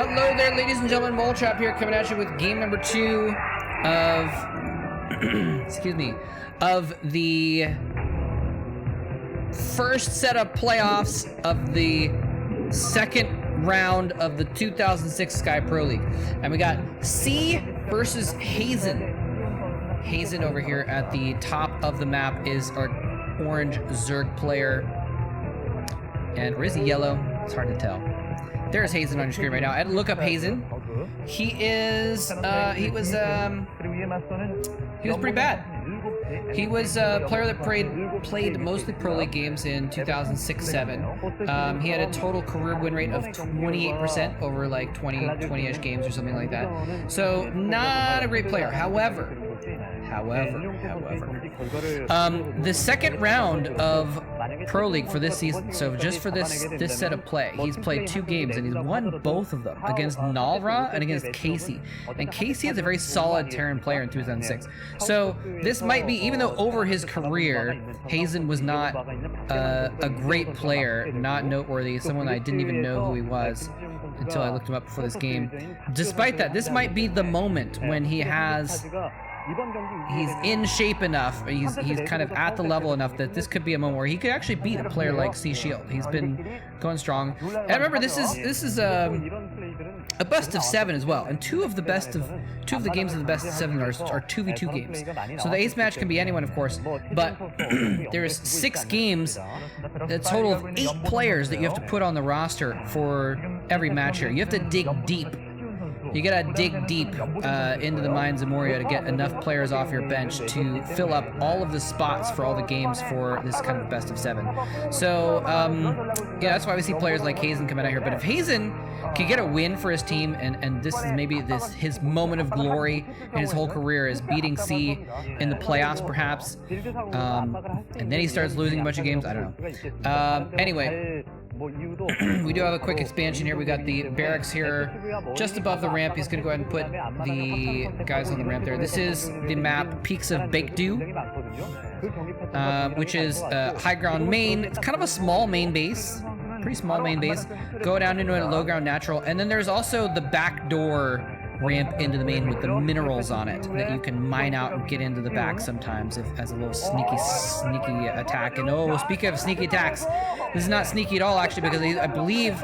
Hello there, ladies and gentlemen. Mole Trap here, coming at you with game number 2 of, excuse me, of the first set of playoffs of the second round of the 2006 Sky Pro League. And we got C versus HaZin. HaZin over here at the top of the map is our orange Zerg player. And or is he yellow? It's hard to tell. There's HaZin on your screen right now. I had to look up HaZin. He was pretty bad. He was a player that played mostly Pro League games in 2006-7. He had a total career win rate of 28% over like 20-ish games or something like that. So not a great player. However, the second round of Pro League for this season, so just for this set of play, he's played 2 games and he's won both of them against Nalra and against Casey. And Casey is a very solid Terran player in 2006. So this might be, even though over his career, HaZin was not a great player, not noteworthy, someone I didn't even know who he was until I looked him up before this game. Despite that, this might be the moment when he's in shape enough, he's kind of at the level enough that this could be a moment where he could actually beat a player like C Shield. He's been going strong. And remember, this is a best of 7 as well, and two of the games of the best of 7 are 2v2 games. So the ace match can be anyone, of course, but there's 6 games, a total of 8 players that you have to put on the roster for every match here. You have to dig deep. You gotta dig deep into the mines of Moria to get enough players off your bench to fill up all of the spots for all the games for this kind of best of 7. So, yeah, that's why we see players like HaZin coming out here. But if HaZin can get a win for his team, and this is maybe his moment of glory in his whole career is beating C in the playoffs, perhaps, and then he starts losing a bunch of games, I don't know. Anyway, we do have a quick expansion here. We got the barracks here just above the ramp. He's going to go ahead and put the guys on the ramp there. This is the map Peaks of Baekdu, which is high ground main. It's kind of a small main base, pretty small main base. Go down into a low ground natural, and then there's also the back door ramp into the main with the minerals on it that you can mine out and get into the back sometimes as a little sneaky attack. And oh, speaking of sneaky attacks, this is not sneaky at all actually, because I believe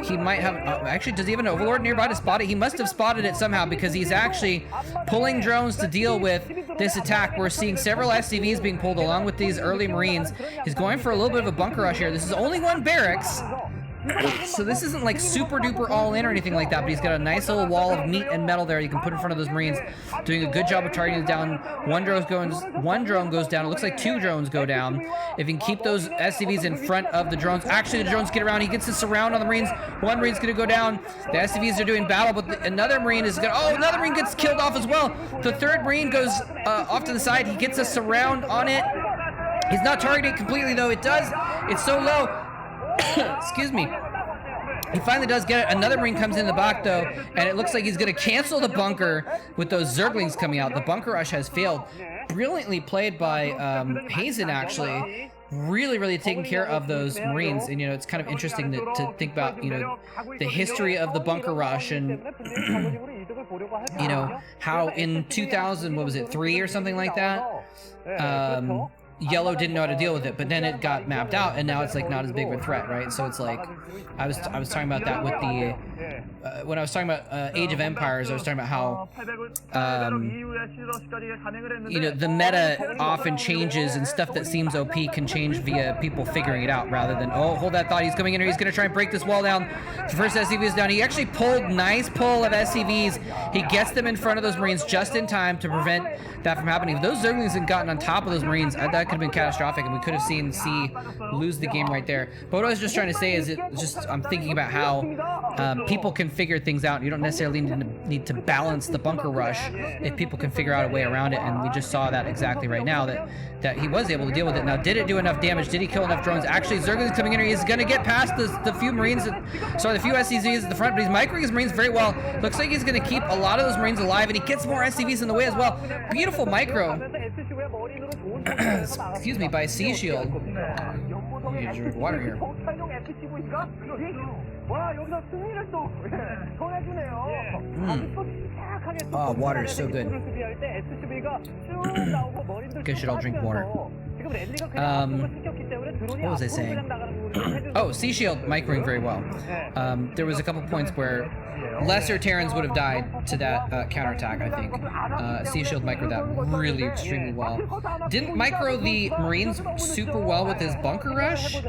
he might have actually, does he have an overlord nearby to spot it? He must have spotted it somehow, because he's actually pulling drones to deal with this attack. We're seeing several SCVs being pulled along with these early Marines. He's going for a little bit of a bunker rush here. This is only 1 barracks, so this isn't like super duper all in or anything like that, but he's got a nice little wall of meat and metal there you can put in front of those Marines, doing a good job of targeting down. One drone goes down. It looks like 2 drones go down. If he can keep those SCVs in front of the drones, actually the drones get around, he gets a surround on the Marines. 1 Marine's gonna go down. The SCVs are doing battle, but another Marine is gonna, another Marine gets killed off as well. The 3rd Marine goes off to the side. He gets a surround on it. He's not targeted completely though. It's so low. Excuse me. He finally does get it. Another Marine comes in the back though, and it looks like he's going to cancel the bunker with those Zerglings coming out. The bunker rush has failed. Brilliantly played by HaZin, actually. Really taking care of those Marines. And, you know, it's kind of interesting to think about, you know, the history of the bunker rush and, you know, how in 2000, what was it, 3 or something like that? Yellow didn't know how to deal with it, but then it got mapped out, and now it's like not as big of a threat, right? So it's like, I was talking about that with the when I was talking about Age of Empires. I was talking about how you know, the meta often changes, and stuff that seems OP can change via people figuring it out, rather than, oh, hold that thought, he's coming in here, he's gonna try and break this wall down. The first SCV is down. He actually pulled nice pull of SCVs. He gets them in front of those Marines just in time to prevent that from happening. If those Zerglings had gotten on top of those Marines, that could have been catastrophic, and we could have seen C lose the game right there. But what I was just trying to say is, I'm thinking about how people can figure things out. You don't necessarily need to balance the bunker rush if people can figure out a way around it, and we just saw that exactly right now, that he was able to deal with it. Now, did it do enough damage? Did he kill enough drones? Actually, Zergling's coming in here. He's going to get past the few Marines, the few SCVs at the front, but he's microing his Marines very well. Looks like he's going to keep a lot of those Marines alive, and he gets more SCVs in the way as well. Beautiful micro. Excuse me, by C Shield. You drink water here. Oh, water is so good. Guess should all drink water. What was I saying? Oh, Sea Shield microing very well. There was a couple points where lesser Terrans would have died to that counterattack, I think. Sea Shield microed that really extremely well. Didn't micro the Marines super well with his bunker rush.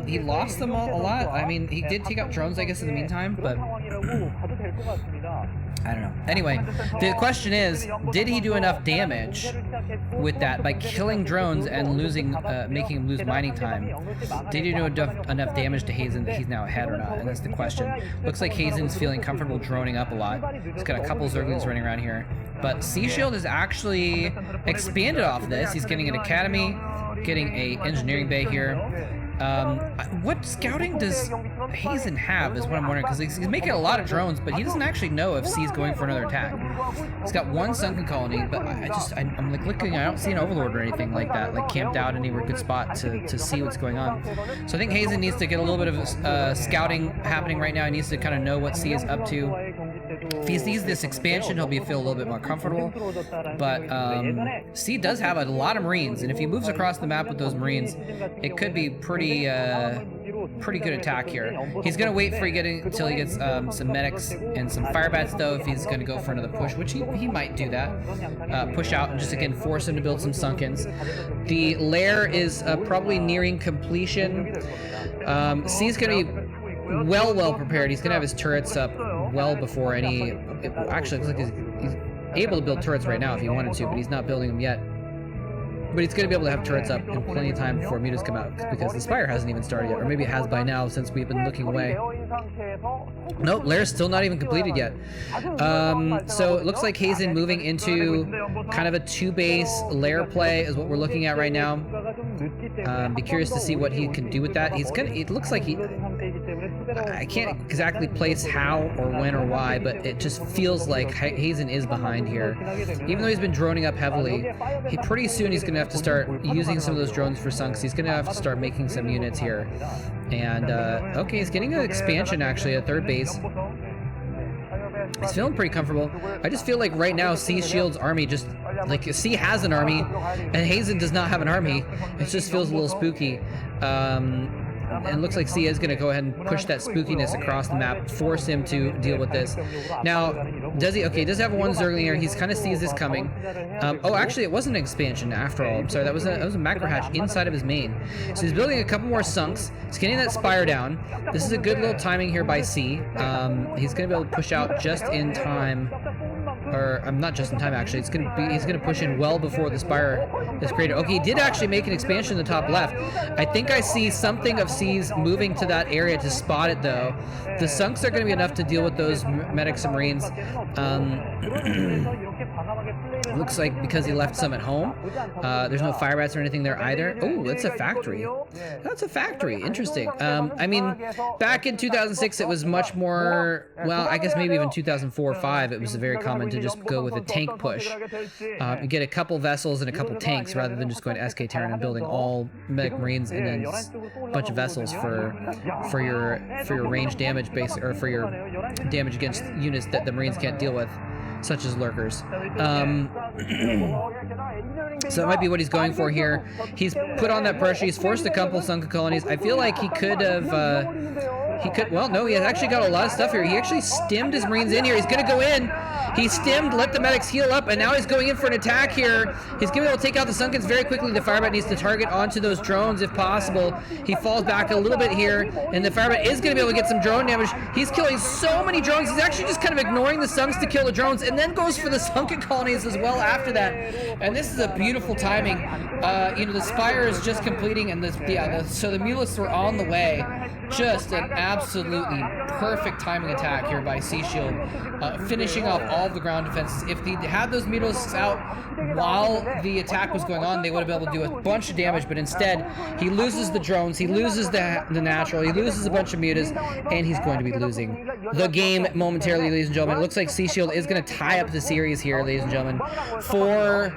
He lost them all a lot. I mean, he did take out drones, I guess, in the meantime, but I don't know. Anyway, the question is, did he do enough damage with that by killing drones and losing, making him lose mining time? Did he do enough damage to HaZin that he's now ahead or not? And that's the question. Looks like HaZin's feeling comfortable droning up a lot. He's got a couple Zerglings running around here. But Sea Shield is actually expanded off this. He's getting an academy, getting a engineering bay here. What scouting does HaZin have is what I'm wondering, because he's making a lot of drones, but he doesn't actually know if C's going for another attack. He's got one sunken colony, but I'm like looking, I don't see an overlord or anything like that, like camped out anywhere good spot to see what's going on. So I think HaZin needs to get a little bit of scouting happening right now. He needs to kind of know what C is up to. If he sees this expansion, he'll feel a little bit more comfortable. But C does have a lot of Marines, and if he moves across the map with those Marines, it could be pretty good attack here. He's gonna wait for until he gets some medics and some firebats though, if he's gonna go for another push, which he might do that. Push out and just again force him to build some sunkens. The lair is probably nearing completion. C's gonna be well prepared. He's gonna have his turrets up well before any. Actually, it looks like he's able to build turrets right now if he wanted to, but he's not building them yet. But he's going to be able to have turrets up in plenty of time before mutas come out, because the Spire hasn't even started yet, or maybe it has by now since we've been looking away. Nope, Lair's still not even completed yet. So it looks like HaZin moving into kind of a two-base Lair play is what we're looking at right now. Be curious to see what he can do with that. It looks like I can't exactly place how or when or why, but it just feels like HaZin is behind here. Even though he's been droning up heavily, pretty soon he's going to have to start using some of those drones for sunks. He's going to have to start making some units here. And, okay, he's getting an expansion, actually, a third base. He's feeling pretty comfortable. I just feel like right now C Shield's army just, like, C has an army, and HaZin does not have an army. It just feels a little spooky. And it looks like C is going to go ahead and push that spookiness across the map, force him to deal with this. Now, does he? Okay, he does have one Zergling here. He's kind of sees this coming. Oh, actually, it wasn't an expansion after all. I'm sorry, that was a macro hatch inside of his main. So he's building a couple more sunks. He's getting that Spire down. This is a good little timing here by C. He's going to be able to push out just in time. Or I'm not just in time actually. He's gonna push in well before the Spire is created. Okay, he did actually make an expansion in the top left. I think I see something of C's moving to that area to spot it though. The sunks are gonna be enough to deal with those medics and Marines. Looks like because he left some at home. There's no fire bats or anything there either. Oh, that's a factory. That's a factory. Interesting. I mean, back in 2006, it was much more, well, I guess maybe even 2004 or 5, it was very common to just go with a tank push. You get a couple vessels and a couple tanks rather than just going to SK Terran and building all medic Marines and then a bunch of vessels for your range damage base, or for your damage against units that the Marines can't deal with, such as lurkers. So that might be what he's going for here. He's put on that pressure. He's forced a couple sunken colonies. I feel like he could have, well, no, he has actually got a lot of stuff here. He actually stemmed his Marines in here. He's going to go in. He stemmed, let the medics heal up, and now he's going in for an attack here. He's going to be able to take out the sunkens very quickly. The firebat needs to target onto those drones if possible. He falls back a little bit here, and the firebat is going to be able to get some drone damage. He's killing so many drones. He's actually just kind of ignoring the sunks to kill the drones, and then goes for the sunken colonies as well after that. And this is a beautiful timing. You know, the Spire is just completing, and so the Mulists were on the way. Just an absolutely perfect timing attack here by Sea Shield, finishing off all of the ground defenses. If he had those Mulists out while the attack was going on, they would have been able to do a bunch of damage, but instead, he loses the drones, he loses the natural, he loses a bunch of mutas, and he's going to be losing the game momentarily, ladies and gentlemen. It looks like Sea Shield is going to tie up the series here, ladies and gentlemen, for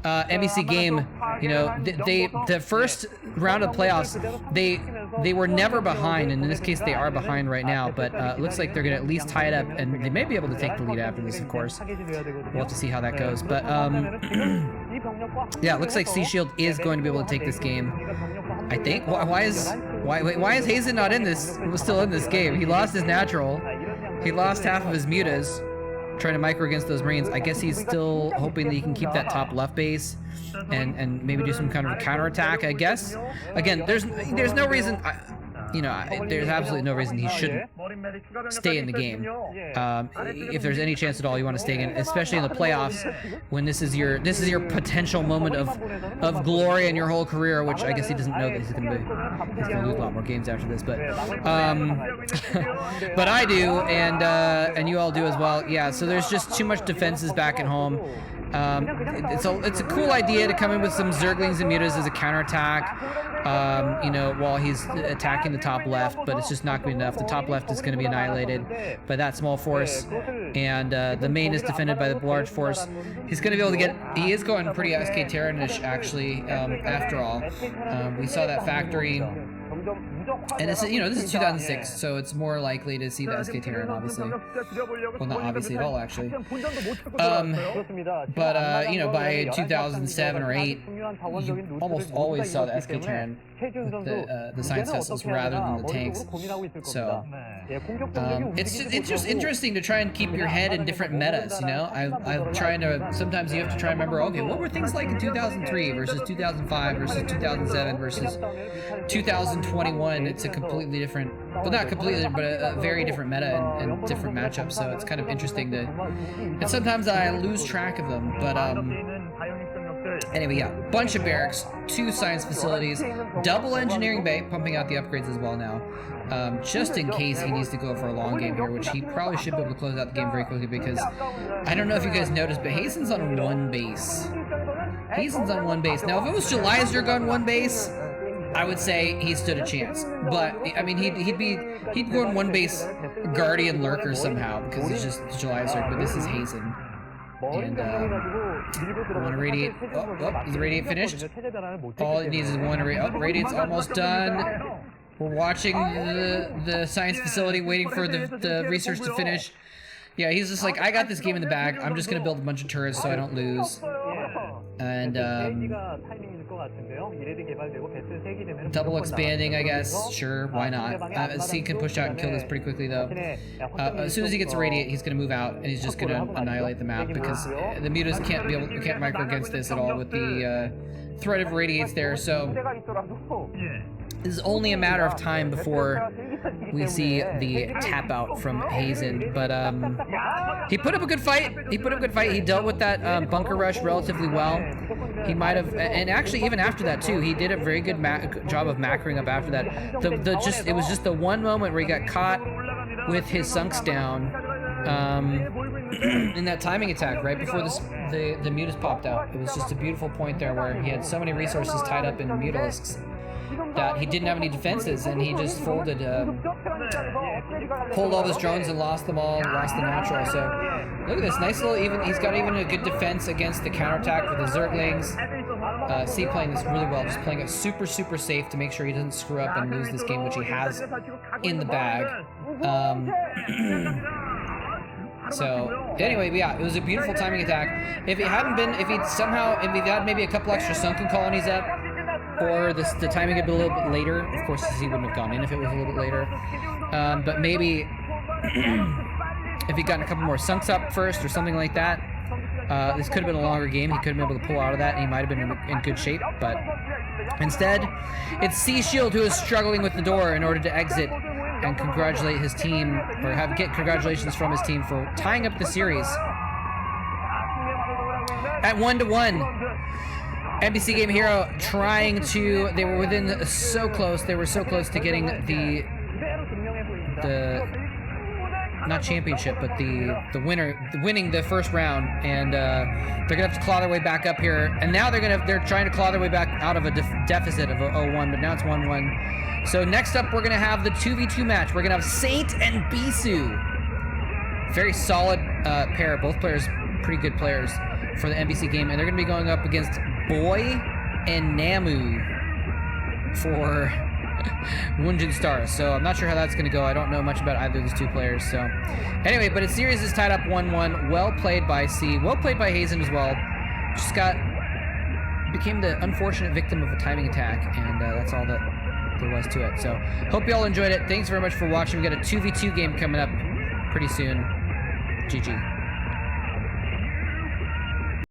MBC game You know, the first round of playoffs, they were never behind, and in this case they are behind right now, but it looks like they're going to at least tie it up, and they may be able to take the lead after this, of course. We'll have to see how that goes, but yeah, it looks like Sea Shield is going to be able to take this game, I think. Why is HaZin not in this? Still in this game? He lost his natural. He lost half of his mutas trying to micro against those Marines. I guess he's still hoping that he can keep that top left base and maybe do some kind of a counterattack, I guess. Again, there's no reason, you know, there's absolutely no reason he shouldn't stay in the game. If there's any chance at all you want to stay in, especially in the playoffs, when this is your potential moment of glory in your whole career, which I guess he doesn't know that he's gonna lose a lot more games after this, but but I do, and you all do as well. Yeah, so there's just too much defenses back at home. It's a cool idea to come in with some Zerglings and Mutas as a counterattack, you know, while he's attacking the top left, but it's just not going to be enough. The top left is going to be annihilated by that small force, and the main is defended by the large force. He's going to be able to get, he is going pretty SK Terran-ish, actually, after all. We saw that factory, and this is, you know, this is 2006, so it's more likely to see the SK Terran, obviously. Well, not obviously at all, actually. But you know, by 2007 or 8, you almost always saw the SK Terran with the science vessels rather than the tanks. So it's just interesting to try and keep your head in different metas, you know? I'm trying to, sometimes you have to try and remember, okay, what were things like in 2003 versus 2005 versus 2007 versus 2021? It's a completely different, well, not completely, but a very different meta and different matchups, so it's kind of interesting to, and sometimes I lose track of them, but anyway, yeah, bunch of barracks, 2 science facilities, double engineering bay, pumping out the upgrades as well now, just in case he needs to go for a long game here, which he probably should be able to close out the game very quickly, because I don't know if you guys noticed, but HaZin's on 1 base. HaZin's on 1 base. Now, if it was Jelizerg on 1 base, I would say he stood a chance, but I mean he'd go on 1 base Guardian Lurker somehow, because he's just Jelizerg, but this is HaZin. And one radiate. Oh, is the radiate finished? All it needs is 1 radiate. Oh, radiate's almost done. We're watching the science facility, waiting for the research to finish. Yeah, he's just like, I got this game in the bag. I'm just gonna build a bunch of turrets so I don't lose. And double expanding, I guess. Sure, why not? C can push out and kill this pretty quickly, though. As soon as he gets a radiate, he's going to move out, and he's just going to annihilate the map, because the mutas can't micro against this at all with the threat of radiates there. So this is only a matter of time before we see the tap out from HaZin, but he put up a good fight. He dealt with that bunker rush relatively well. He might have, and actually even after that too, he did a very good job of macroing up after that. It was just the one moment where he got caught with his sunks down in that timing attack right before the mutas popped out. It was just a beautiful point there where he had so many resources tied up in mutalisks that he didn't have any defenses, and he just folded, pulled all his drones and lost them all, lost the natural. So look at this, nice little he's got even a good defense against the counterattack with the Zerglings. C playing this really well, just playing it super, super safe to make sure he doesn't screw up and lose this game, which he has in the bag. So anyway, yeah, it was a beautiful timing attack. If he'd had maybe a couple extra sunken colonies up, or the timing had been a little bit later, of course he wouldn't have gone in if it was a little bit later. But maybe if he'd gotten a couple more sunks up first or something like that, this could have been a longer game. He could have been able to pull out of that, and he might have been in good shape. But instead, it's Sea Shield who is struggling with the door in order to exit and congratulate his team, or get congratulations from his team for tying up the series at 1-1. MBC Game Hero trying to, they were so close to getting the not championship, but the winning the first round, and they're gonna have to claw their way back up here, and now they're trying to claw their way back out of a deficit of 0-1, but now it's 1-1. So next up we're gonna have the 2v2 match. We're gonna have Saint and Bisu. Very solid pair, both players pretty good players for the MBC game, and they're gonna be going up against Boy and Namu for Wunjin Stars. So I'm not sure how that's going to go. I don't know much about either of these two players. So anyway, but its series is tied up 1-1. Well played by C. Well played by HaZin as well. Just became the unfortunate victim of a timing attack, and that's all that there was to it. So hope you all enjoyed it. Thanks very much for watching. We got a 2v2 game coming up pretty soon. GG.